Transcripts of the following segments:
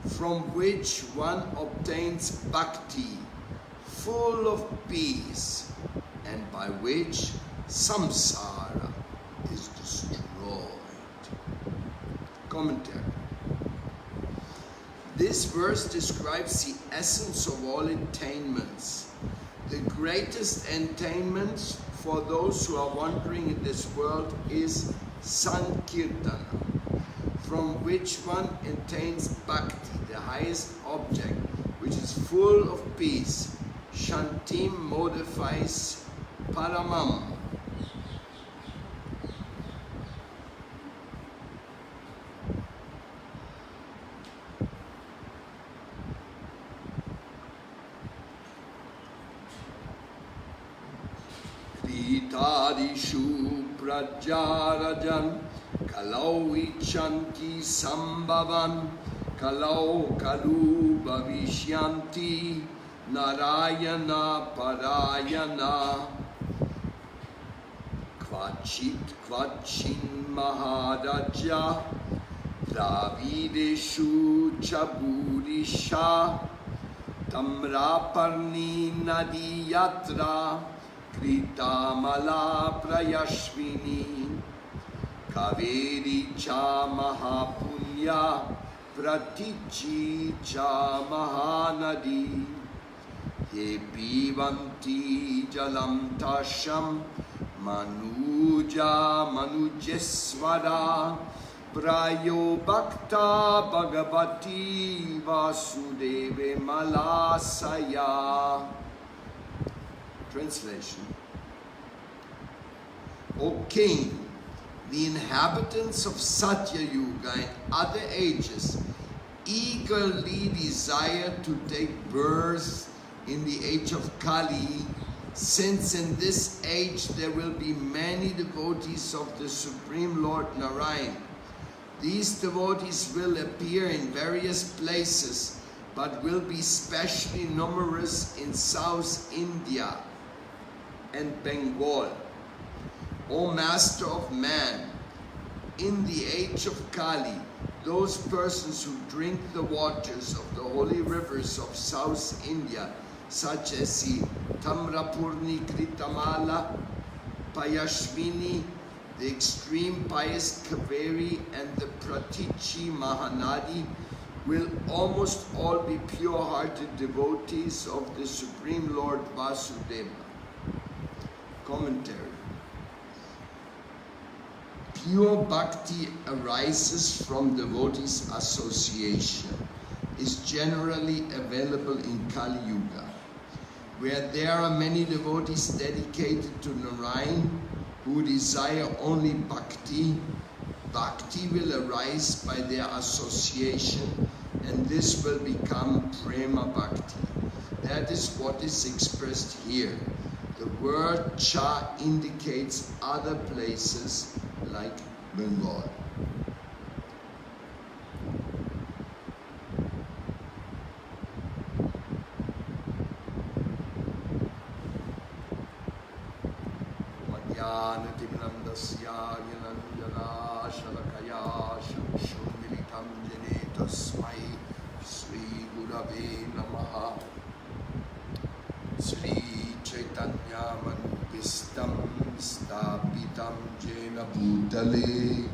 from which one obtains bhakti, full of peace, and by which samsara is destroyed. Commentary. This verse describes the essence of all attainments. The greatest attainment for those who are wandering in this world is sankirtan, from which one attains bhakti, the highest object, which is full of peace. Shantim modifies paramam. Kritadishu prajarajan kalau ichanti sambhavan kalau kalu bhavishyanti narayana parayana kvachit kvachin maharaja dravideshu chaburisha tamraparni nadiyatra kritamala prayashvini kaveri cha mahapunya pratichi cha mahanadi ye pivanti jalam tasham manuja manujeswara prayo bhakta bhagavati vasudeve malasaya. Translation. O King, the inhabitants of Satya Yuga and other ages eagerly desire to take birth in the age of Kali, since in this age there will be many devotees of the Supreme Lord Narayan. These devotees will appear in various places, but will be especially numerous in South India and Bengal. O Master of Man, in the age of Kali, those persons who drink the waters of the holy rivers of South India, such as the Tamrapurni Kritamala, Payashvini, the extreme pious Kaveri, and the Pratichi Mahanadi, will almost all be pure-hearted devotees of the Supreme Lord Vasudeva. Commentary. Pure bhakti arises from devotees' association, is generally available in Kali Yuga. Where there are many devotees dedicated to Narayan who desire only bhakti, bhakti will arise by their association, and this will become prema bhakti. That is what is expressed here. The word cha indicates other places like Bengal. Madhyanativinandasya yananjana shalakaya shamshumilitam jane tasmai Sri Gurave Namaha. Sri Chaitanya Manupistam Stapitam Jena Bhutale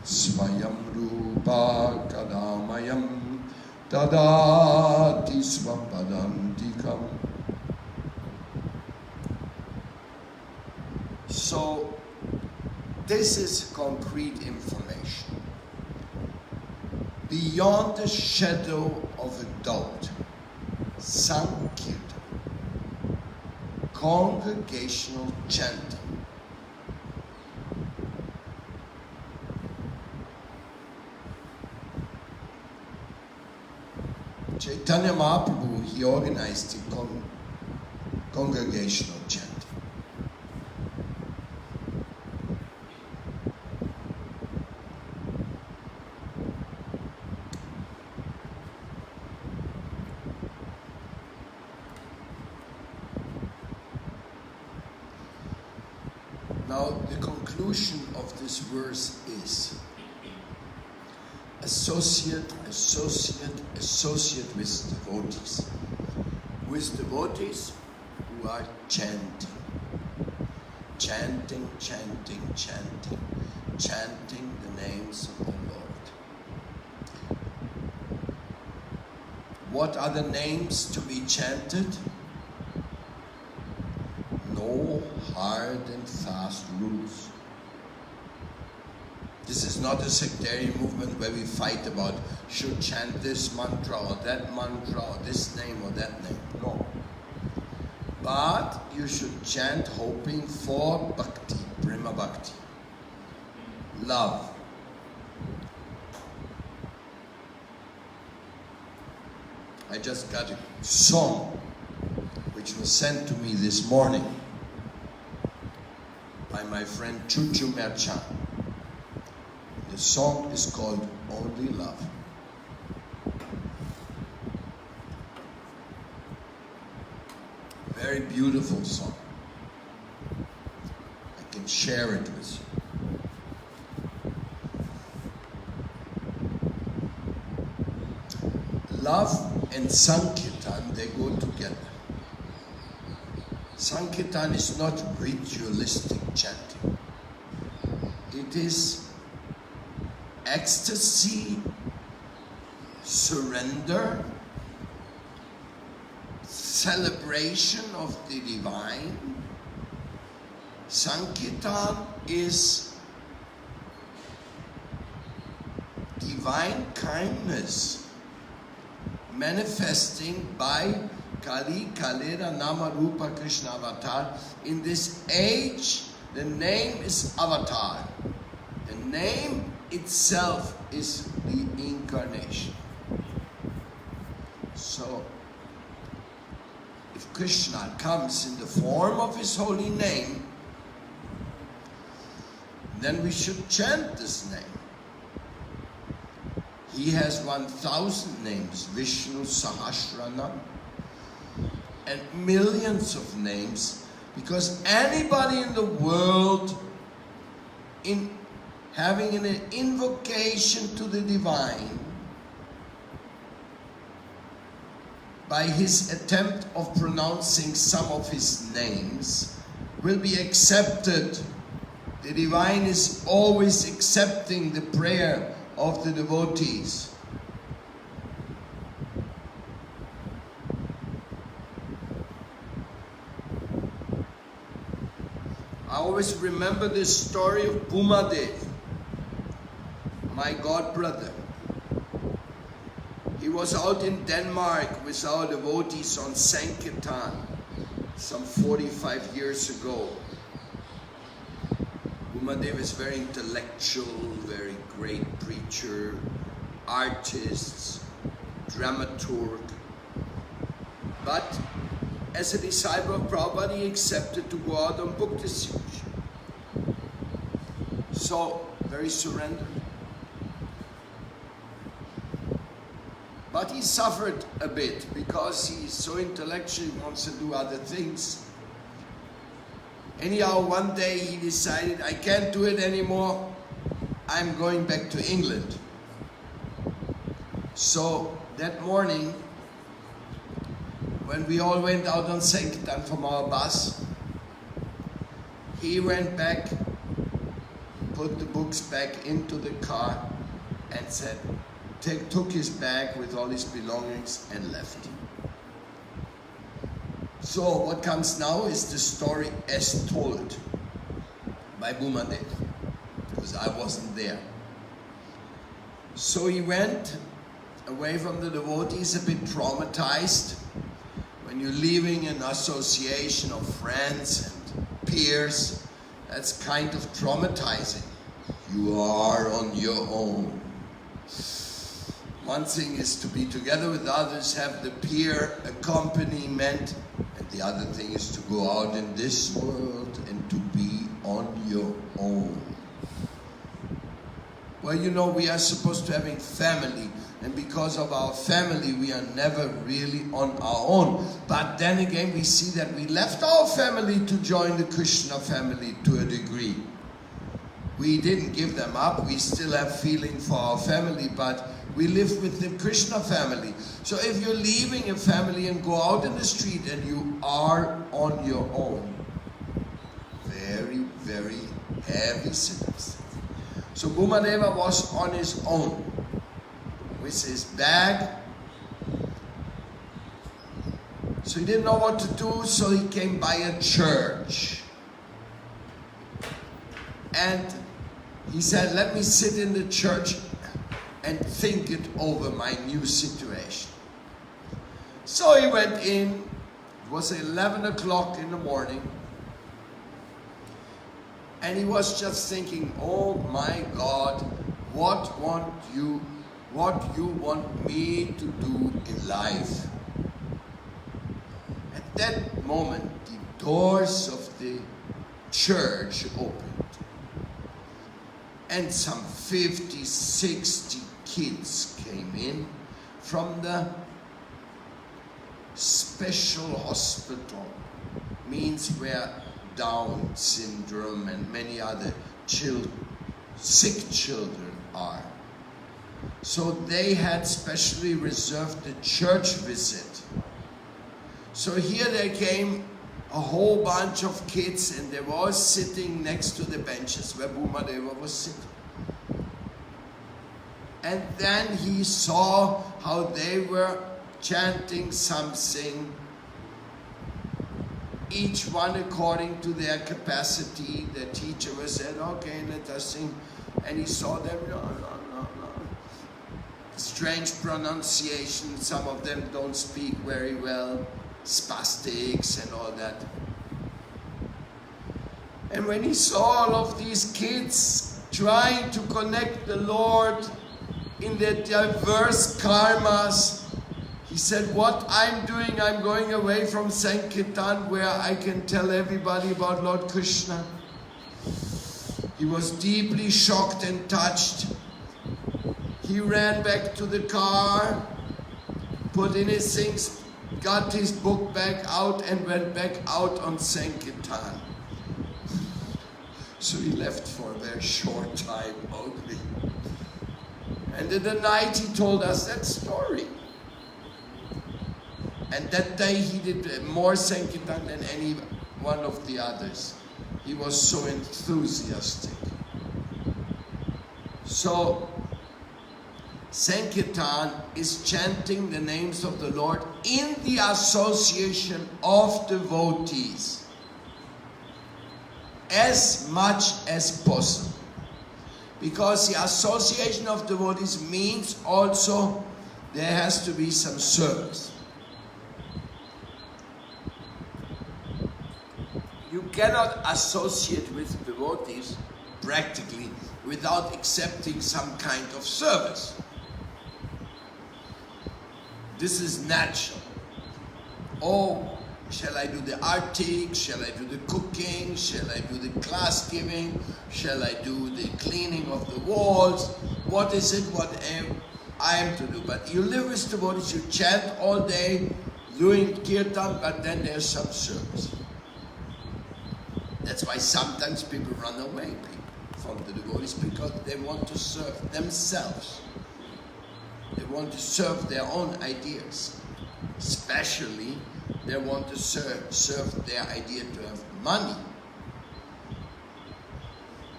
Swayam Rupa Kadamayam Tadati Svapadantikam. So, this is concrete information. Beyond the shadow of a doubt, sankirtan, congregational chanting, Chaitanya Mahaprabhu, he organized the congregational chanting. Now, the conclusion of this verse is, a associate with devotees. With devotees who are chanting. Chanting the names of the Lord. What are the names to be chanted? No hard and fast rules. This is not a sectarian movement where we fight about should chant this mantra or that mantra or this name or that name. No. But you should chant hoping for bhakti, prema bhakti, love. I just got a song which was sent to me this morning by my friend Chuchu Merchant. The song is called Only Love. Very beautiful song. I can share it with you. Love and sankirtan, they go together. Sankirtan is not ritualistic chanting. It is ecstasy, surrender, celebration of the divine. Sankirtan is divine kindness manifesting by Kali Kalera Nama Rupa Krishna Avatar. In this age, the name is Avatar. The name itself is the incarnation. So, if Krishna comes in the form of his holy name, then we should chant this name. He has 1,000 names, Vishnu Sahasranam, and millions of names, because anybody in the world in having an invocation to the divine by his attempt of pronouncing some of his names will be accepted. The divine is always accepting the prayer of the devotees. I always remember this story of B.A, my god brother. He was out in Denmark with our devotees on Sankirtan some 45 years ago. B.A was very intellectual, very great preacher, artist, dramaturg. But as a disciple of Prabhupada, he accepted to go out on book distribution. So, very surrendered. But he suffered a bit because he's so intellectual, he wants to do other things. Anyhow, one day he decided, I can't do it anymore, I'm going back to England. So that morning, when we all went out on Sankirtan from our bus, he went back, put the books back into the car and said, took his bag with all his belongings and left. So what comes now is the story as told by B.A, because I wasn't there. So he went away from the devotees a bit traumatized. When you're leaving an association of friends and peers, that's kind of traumatizing. You are on your own. One thing is to be together with others, have the peer accompaniment, and the other thing is to go out in this world and to be on your own. Well, you know, we are supposed to having family, and because of our family, we are never really on our own. But then again, we see that we left our family to join the Krishna family to a degree. We didn't give them up. We still have feeling for our family, but we live with the Krishna family. So if you're leaving a family and go out in the street and you are on your own, very, very heavy sins. So Bhumadeva was on his own with his bag. So he didn't know what to do, so he came by a church. And he said, let me sit in the church and think it over, my new situation. So he went in. It was 11 o'clock in the morning. And he was just thinking, oh my God, what you want me to do in life? At that moment, the doors of the church opened. And some 50, 60 kids came in from the special hospital, means where Down syndrome and many other sick children are. So they had specially reserved a church visit. So here they came, a whole bunch of kids, and they were all sitting next to the benches where Bhumadeva was sitting. And then he saw how they were chanting something, each one according to their capacity. The teacher was said, okay, let us sing. And he saw them, strange pronunciation. Some of them don't speak very well, spastics and all that. And when he saw all of these kids trying to connect the Lord in their diverse karmas, he said, what I'm doing, I'm going away from sankirtan where I can tell everybody about Lord Krishna. He was deeply shocked and touched. He ran back to the car, put in his things, got his book bag out and went back out on sankirtan. So he left for a very short time only. And in the night he told us that story. And that day he did more sankirtan than any one of the others. He was so enthusiastic. So, sankirtan is chanting the names of the Lord in the association of devotees as much as possible. Because the association of devotees means also there has to be some service. You cannot associate with devotees practically without accepting some kind of service. This is natural. Oh, shall I do the artik? Shall I do the cooking? Shall I do the class giving? Shall I do the cleaning of the walls? What is it? What I am to do? But you live with devotees, you chant all day, doing kirtan, but then there's some service. That's why sometimes people run away from the devotees, because they want to serve themselves. They want to serve their own ideas. Especially, they want to serve their idea to have money.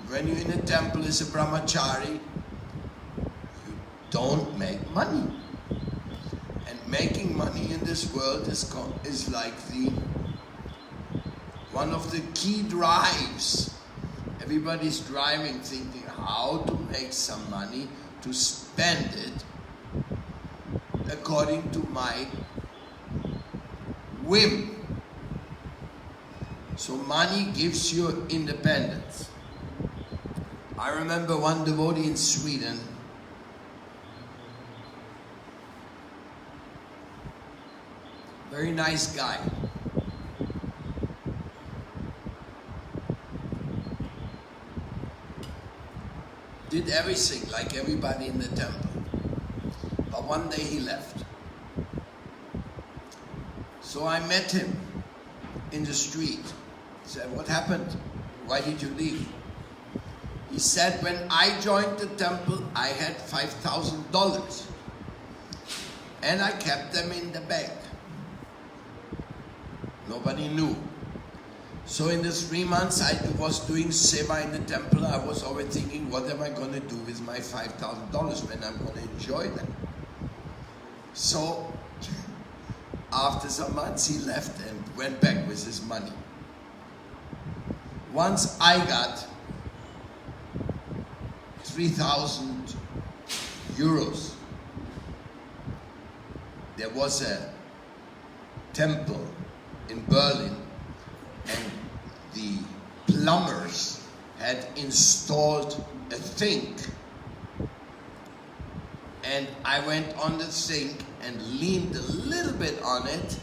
When you're in a temple as a brahmachari, you don't make money. And making money in this world is like one of the key drives. Everybody's driving, thinking how to make some money to spend it according to my whim. So money gives you independence. I remember one devotee in Sweden, very nice guy. Did everything like everybody in the temple. But one day he left. So I met him in the street. He said, what happened? Why did you leave? He said, when I joined the temple, I had $5,000. And I kept them in the bank. Nobody knew. So in the 3 months I was doing seva in the temple, I was always thinking, what am I going to do with my $5,000 when I'm going to enjoy them? So after some months he left and went back with his money. Once I got 3,000 euros. There was a temple in Berlin and the plumbers had installed a sink, and I went on the sink and leaned a little bit on it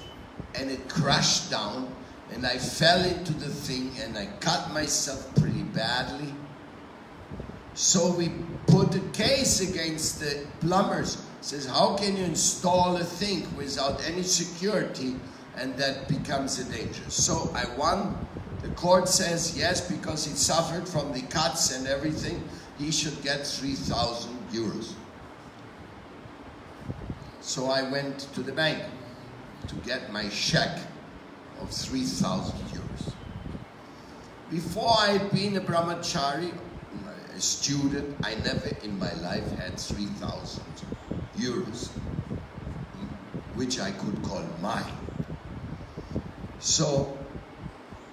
and it crashed down and I fell into the thing and I cut myself pretty badly. So we put a case against the plumbers. Says, how can you install a thing without any security, and that becomes a danger? So I won. The court says yes, because he suffered from the cuts and everything, he should get 3,000 euros. So I went to the bank to get my check of 3,000 euros. Before I had been a brahmachari, a student, I never in my life had 3,000 euros, which I could call mine. So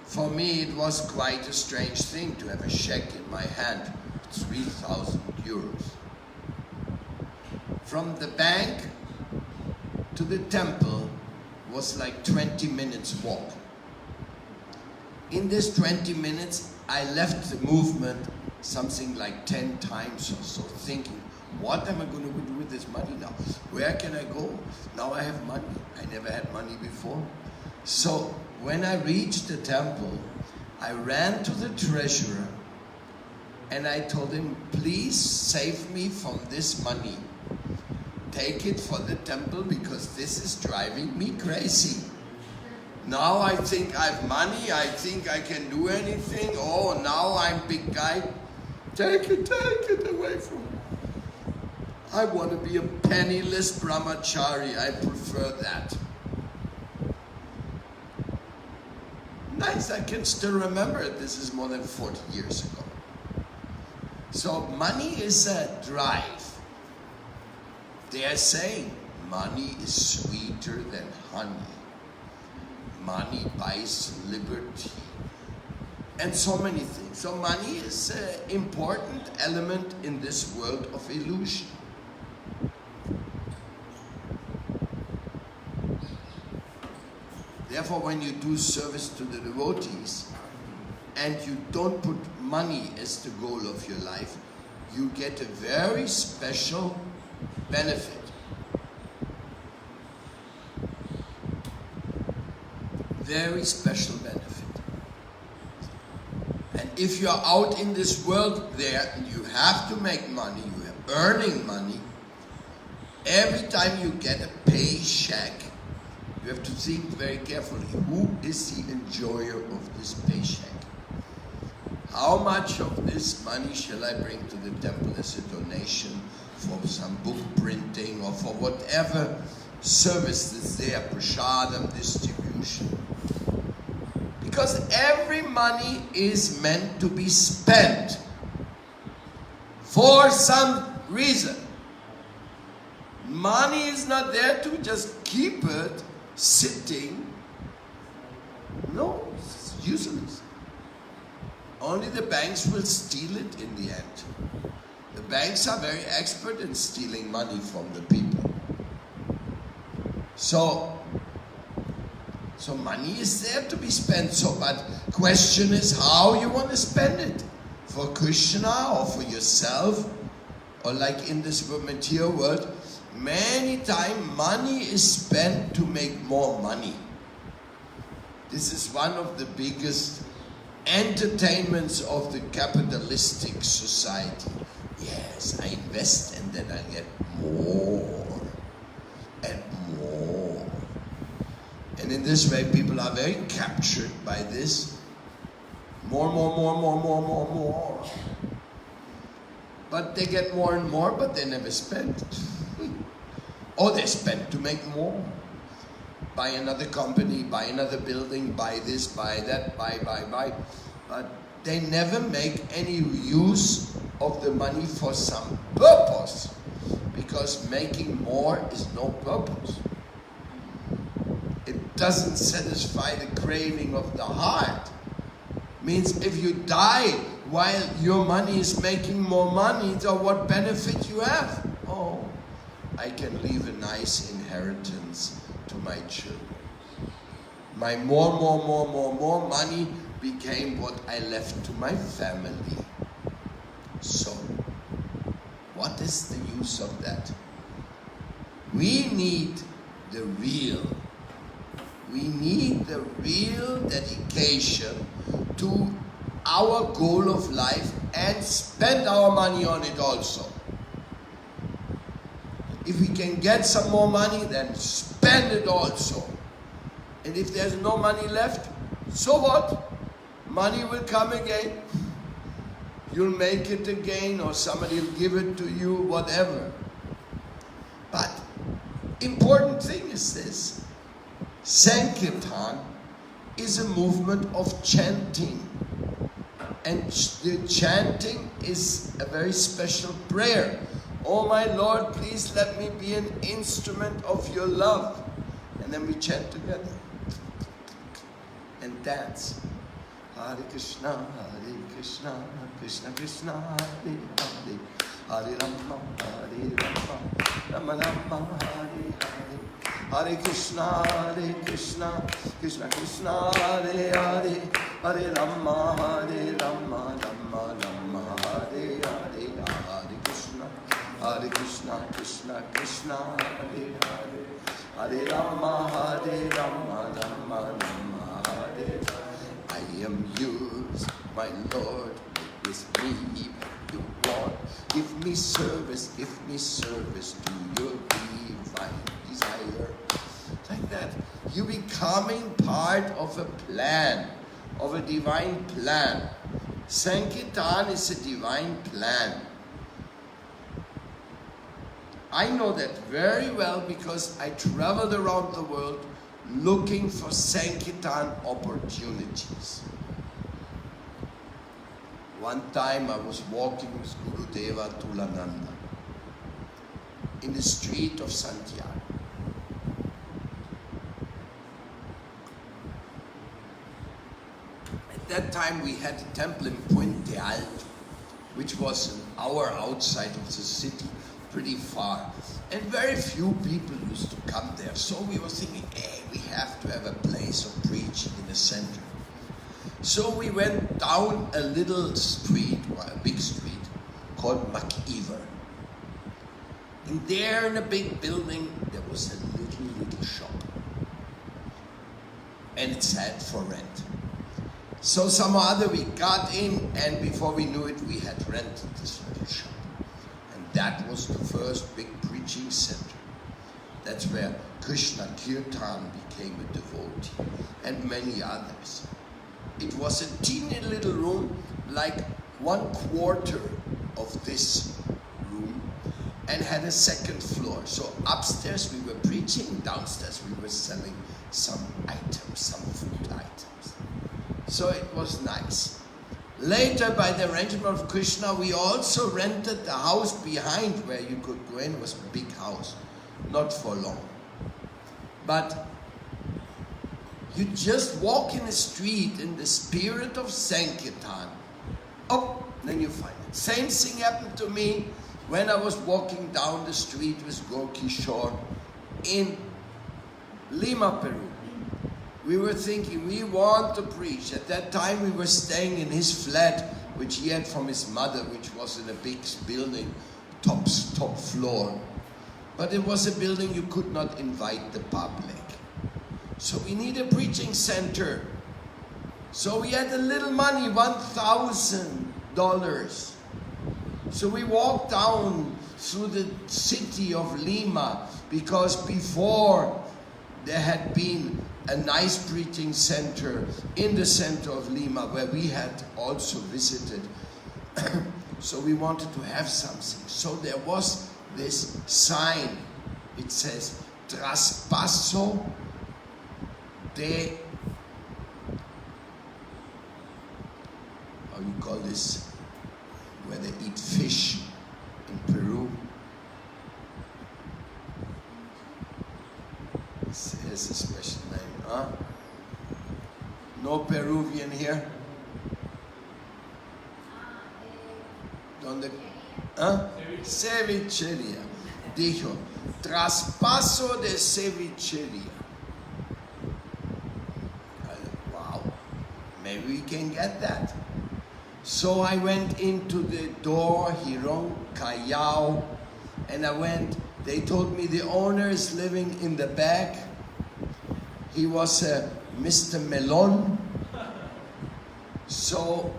for me it was quite a strange thing to have a check in my hand, 3,000 euros. From the bank to the temple was like 20 minutes walk. In this 20 minutes I left the movement something like 10 times or so, thinking, what am I going to do with this money now? Where can I go? Now I have money. I never had money before. So when I reached the temple, I ran to the treasurer and I told him, please save me from this money. Take it for the temple because this is driving me crazy. Now I think I have money, I think I can do anything. Oh, now I'm big guy. Take it away from me. I want to be a penniless brahmachari. I prefer that. Nice, I can still remember it. This is more than 40 years ago. So money is a drive. They are saying money is sweeter than honey. Money buys liberty. And so many things. So money is an important element in this world of illusion. Therefore, when you do service to the devotees and you don't put money as the goal of your life, you get a very special benefit. Very special benefit. And if you are out in this world there and you have to make money, you are earning money, every time you get a paycheck, you have to think very carefully, who is the enjoyer of this paycheck? How much of this money shall I bring to the temple as a donation for some book printing or for whatever service that's there, prasadam distribution? Because every money is meant to be spent for some reason. Money is not there to just keep it sitting. No, it's useless. Only the banks will steal it in the end. The banks are very expert in stealing money from the people. So money is there to be spent. But question is how you want to spend it. For Krishna or for yourself, or like in this material world, many times money is spent to make more money. This is one of the biggest entertainments of the capitalistic society. Yes, I invest and then I get more and more. And in this way, people are very captured by this. More. But they get more and more, but they never spend. Or they spend to make more. Buy another company, buy another building, buy this, buy that, buy. But they never make any use of the money for some purpose. Because making more is no purpose. It doesn't satisfy the craving of the heart. Means if you die while your money is making more money, so what benefit you have? Oh, I can leave a nice inheritance to my children. My more money became what I left to my family. So, what is the use of that? We need the real. We need the real dedication to our goal of life and spend our money on it also. If we can get some more money, then spend it also. And if there's no money left, so what? Money will come again. You'll make it again, or somebody will give it to you, whatever. But important thing is this. Sankirtan is a movement of chanting. And the chanting is a very special prayer. Oh my Lord, please let me be an instrument of your love. And then we chant together. And dance. Hare Krishna, Krishna Krishna, Hare Hare. Hare Rama, Rama Rama, Hare Hare. Hare Krishna, Krishna Krishna, Hare Hare. Hare Rama, Rama Rama, Hare Hare. Hare Krishna, Krishna, Hare Hare. Hare Rama, Rama Rama, Hare Hare. I am yours, my Lord, make with me what you want. Give me service to your divine desire. Like that. You becoming part of a plan, of a divine plan. Sankirtan is a divine plan. I know that very well because I traveled around the world looking for Sankirtan opportunities. One time I was walking with Gurudeva Tulananda in the street of Santiago. At that time we had a temple in Puente Alto, which was an hour outside of the city, pretty far. And very few people used to come there. So we were thinking, hey, we have to have a place of preaching in the center. So we went down a little street, or a big street, called McIver. And there in a big building, there was a little shop. And it said for rent. So somehow or other we got in, and before we knew it, we had rented this little shop. And that was the first big preaching center. That's where Krishna Kirtan became a devotee, and many others. It was a teeny little room, like 1/4 of this room, and had a second floor. So upstairs we were preaching, downstairs we were selling some items, some food items. So it was nice. Later, by the arrangement of Krishna, we also rented the house behind where you could go in. It was a big house, not for long. But you just walk in a street in the spirit of Sankirtan. Oh, then you find it. Same thing happened to me when I was walking down the street with Gorky Shore in Lima, Peru. We were thinking, we want to preach. At that time we were staying in his flat, which he had from his mother, which was in a big building, top floor. But it was a building you could not invite the public. So we need a preaching center. So we had a little money, $1,000. So we walked down through the city of Lima, because before there had been a nice preaching center in the center of Lima where we had also visited. So we wanted to have something. So there was this sign. It says, Traspaso de, how you call this, where they eat fish in Peru. This has a special name, huh? No Peruvian here? ¿Dónde? ¿Ah? Cevichería. Dijo, traspaso de cevichería. Wow, maybe we can get that. So I went into the door, Hirón Callao, and I went, they told me the owner is living in the back. He was a Mr. Melon. So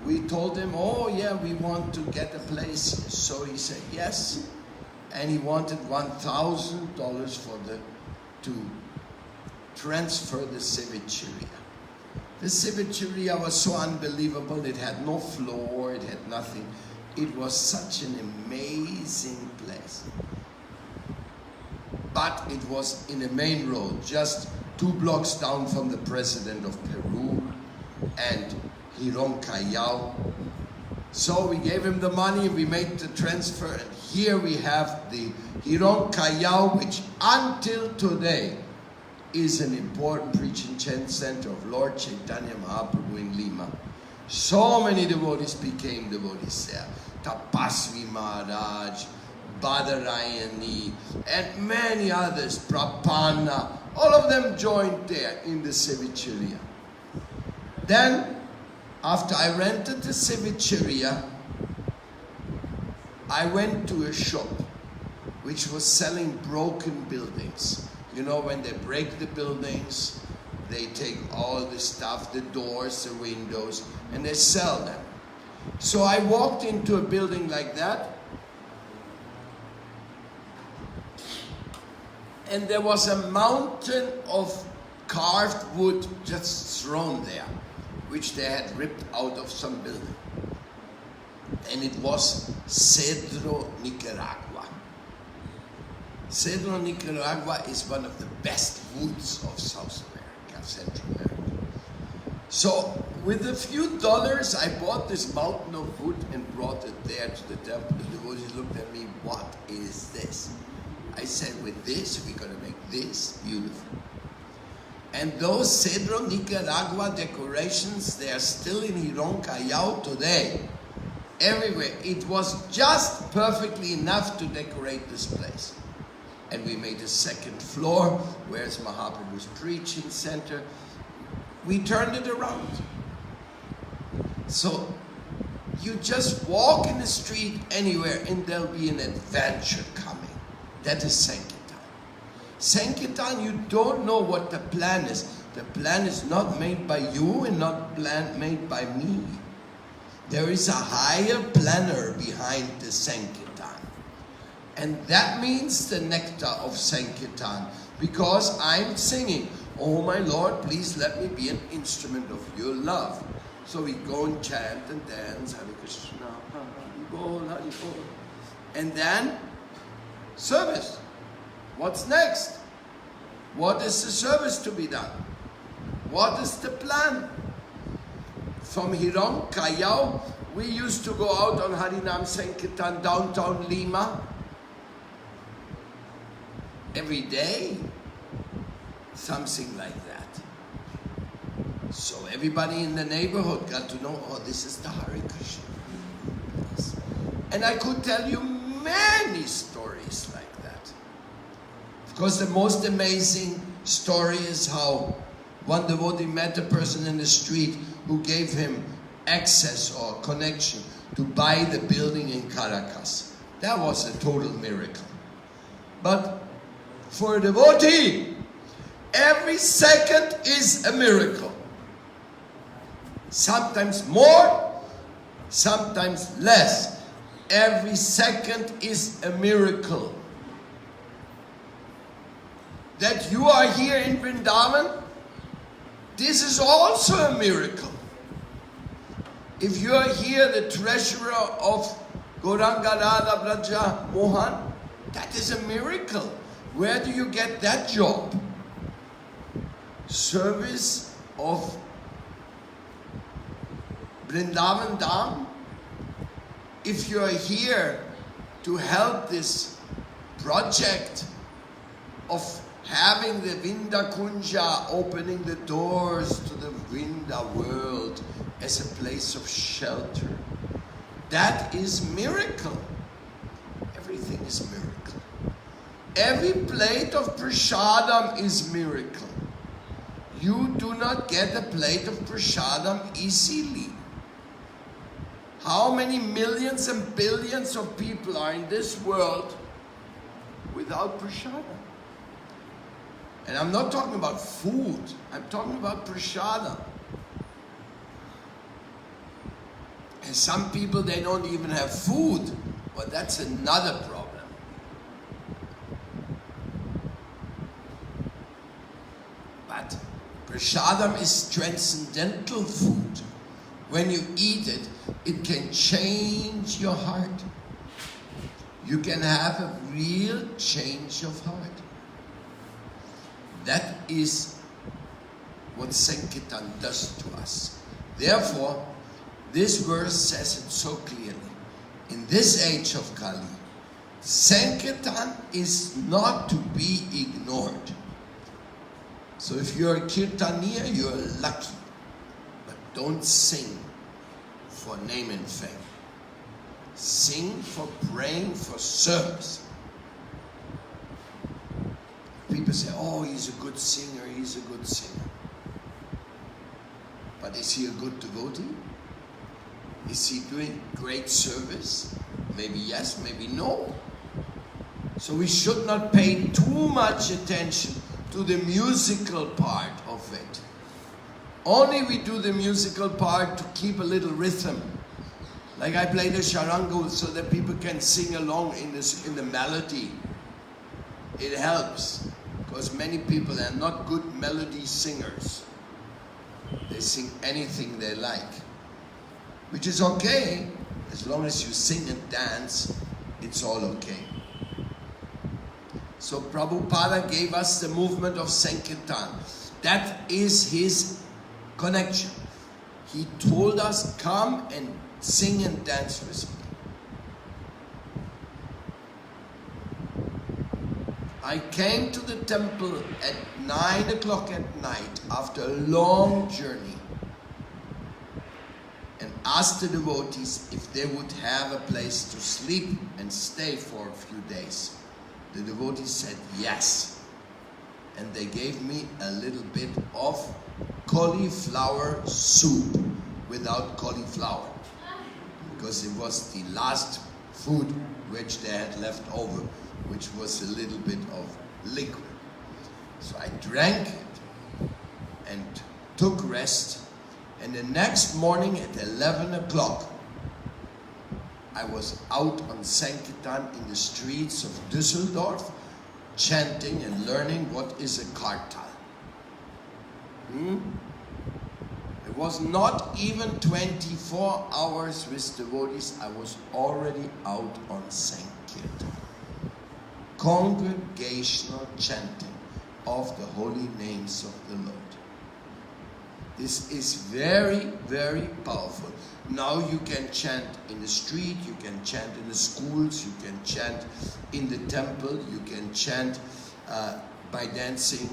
we told him, oh yeah, we want to get a place here. So he said yes, and he wanted $1,000 to transfer the cevicheria. The cevicheria was so unbelievable. It had no floor, it had nothing. It was such an amazing place. But it was in a main road, just 2 blocks down from the president of Peru and Hirón Callao. So we gave him the money, we made the transfer, and here we have the Hirón Callao, which until today is an important preaching center of Lord Chaitanya Mahaprabhu in Lima. So many devotees became devotees there. Tapasvi Maharaj, Badarayani, and many others, Prapanna, all of them joined there in the cevicheria. Then, after I rented the cevicheria, I went to a shop which was selling broken buildings. You know, when they break the buildings, they take all the stuff, the doors, the windows, and they sell them. So I walked into a building like that, and there was a mountain of carved wood just thrown there, which they had ripped out of some building. And it was Cedro Nicaragua. Cedro Nicaragua is one of the best woods of South America, Central America. So with a few dollars, I bought this mountain of wood and brought it there to the temple. The devotees looked at me, what is this? I said, with this, we're going to make this beautiful. And those Cedro Nicaragua decorations, they are still in Hirón Callao today. Everywhere. It was just perfectly enough to decorate this place. And we made a second floor, where's Mahaprabhu's preaching center. We turned it around. So you just walk in the street anywhere and there'll be an adventure coming. That is sankirtan. Sankirtan, you don't know what the plan is. The plan is not made by you and not made by me. There is a higher planner behind the sankirtan. And that means the nectar of sankirtan. Because I'm singing, oh my Lord, please let me be an instrument of your love. So we go and chant and dance, Hare Krishna, Hare Bol, Hare Bol. And then, service. What's next? What is the service to be done? What is the plan? From Hirón Callao, we used to go out on Harinam Sankirtan downtown Lima every day, something like that. So everybody in the neighborhood got to know, oh, this is the Hare Krishna. Yes. And I could tell you many stories like that. Of course, the most amazing story is how one devotee met a person in the street who gave him access or connection to buy the building in Caracas. That was a total miracle. But for a devotee, every second is a miracle. Sometimes more, sometimes less. Every second is a miracle. That you are here in Vrindavan, this is also a miracle. If you are here the treasurer of Gauranga Radha Braja Mohan, that is a miracle. Where do you get that job? Service of Vrindavan Dham? If you are here to help this project of having the Vinda Kunja, opening the doors to the Vinda world as a place of shelter, that is miracle. Everything is miracle. Every plate of prasadam is miracle. You do not get a plate of prasadam easily. How many millions and billions of people are in this world without prasadam? And I'm not talking about food, I'm talking about prasadam. And some people, they don't even have food, but that's another problem. But prasadam is transcendental food. When you eat it, it can change your heart. You can have a real change of heart. That is what sankirtan does to us. Therefore, this verse says it so clearly. In this age of Kali, sankirtan is not to be ignored. So if you're a kirtaniya, you're lucky. But don't sing for name and fame. Sing for praying, for service. People say, oh, he's a good singer, he's a good singer. But is he a good devotee? Is he doing great service? Maybe yes, maybe no. So we should not pay too much attention to the musical part of it. Only we do the musical part to keep a little rhythm. Like I play the charango so that people can sing along in the melody. It helps, because many people are not good melody singers. They sing anything they like, which is okay. As long as you sing and dance, it's all okay. So Prabhupada gave us the movement of sankirtan. That is his connection. He told us, come and sing and dance with me. I came to the temple at 9 o'clock at night after a long journey and asked the devotees if they would have a place to sleep and stay for a few days. The devotees said yes. And they gave me a little bit of cauliflower soup without cauliflower, because it was the last food which they had left over, which was a little bit of liquid. So I drank it and took rest, and the next morning at 11 o'clock I was out on sankirtan in the streets of Düsseldorf, chanting and learning what is a kartal. It was not even 24 hours with devotees, I was already out on sankirtan. Congregational chanting of the holy names of the Lord. This is very, very powerful. Now you can chant in the street, you can chant in the schools, you can chant in the temple, you can chant by dancing,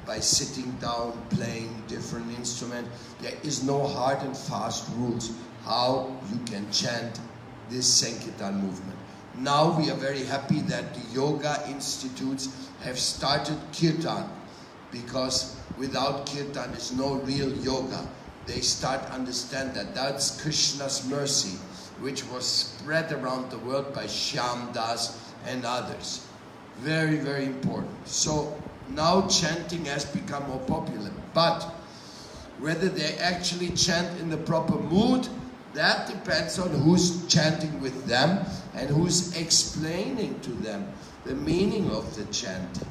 by sitting down, playing different instruments. There is no hard and fast rules how you can chant this sankirtan movement. Now we are very happy that the yoga institutes have started kirtan, because without kirtan is no real yoga. They start to understand that that's Krishna's mercy, which was spread around the world by Shyam Das and others. Very, very important. So now chanting has become more popular. But whether they actually chant in the proper mood, that depends on who's chanting with them and who's explaining to them the meaning of the chanting.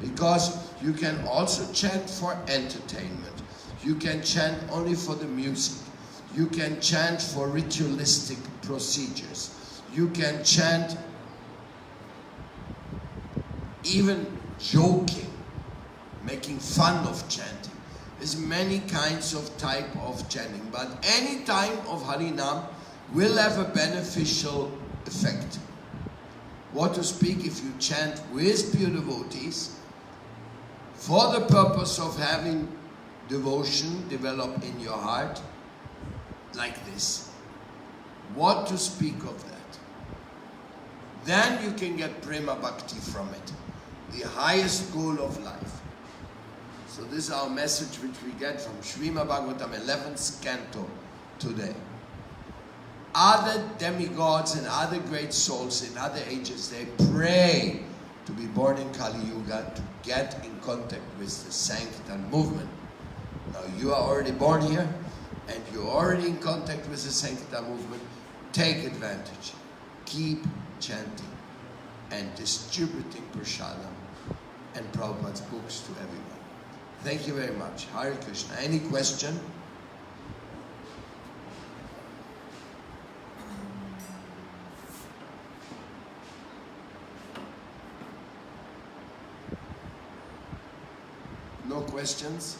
Because you can also chant for entertainment. You can chant only for the music. You can chant for ritualistic procedures. You can chant even joking, making fun of chanting. There's many kinds of type of chanting, but any time of Harinam will have a beneficial effect. What to speak if you chant with pure devotees for the purpose of having devotion develop in your heart, like this. What to speak of that? Then you can get prema bhakti from it, the highest goal of life. So this is our message which we get from Srimad Bhagavatam 11th canto today. Other demigods and other great souls in other ages, they pray to be born in Kali Yuga to get in contact with the sankirtan movement. Now you are already born here and you're already in contact with the sankirtan movement. Take advantage. Keep chanting and distributing prasadam and Prabhupada's books to everyone. Thank you very much. Hare Krishna. Any question? No questions?